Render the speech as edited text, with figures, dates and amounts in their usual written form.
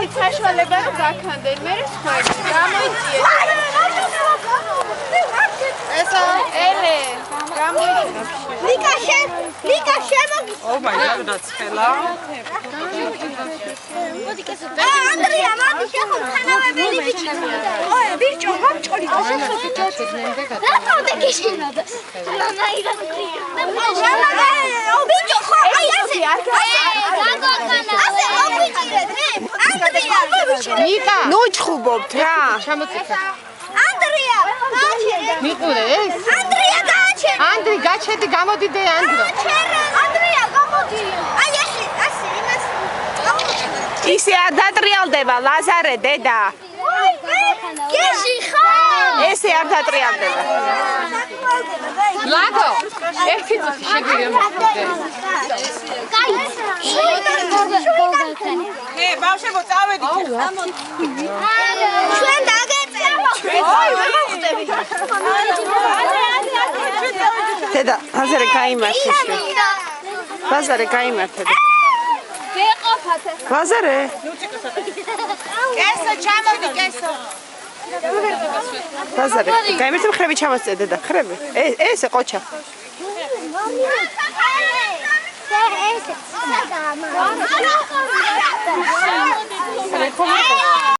ისიც საშუალება რომ გაქანდენ, მე სხვა გამოიწიეთ. ესა ელე გამოიწიეთ. ლიკა შემოგი. ო მაი გად დაცხელა. ანდრია, მოდი შეხო თანავებელი ბიჭია. ოე, ბიჭო, გამჭოლი. რა გიშინოდა? რანაირად გრია. ო ბიჭო, ხო, აი ასე. გაგოყანა. ასე მოგიჭირეთ, მე. ანდრია, ლიკა, ნუ ჩხუბობთ რა. ჩამოწიფე. ანდრია, გააჩერე. მიყურე ეს? ანდრია, გააჩერე. ანდრი, გაჩედი, გამოდიდე ანდრო. ანდრია, გამოდი. აი ასე, იმას. ისე არ დატრიალდება ლაზარე დედა. გეში ხო? ესე არ დატრიალდება. ლაკო, ერთი წუთი შეგვიძლია მოვიდე. ნე, ბავშვებო, წავედით. ჩვენ დაგეწერეთ. აი, ვერ მოხვდები. დედა, ბაზარე გაიმართე. ბაზარე გაიმართე. გეყოფათ. ბაზარე? კესო, ჩამოვიდი, კესო. ბაზარე. გაიმართე ხრები ჩამოსწე დედა, ხრები. ესე ყოჩა. ეს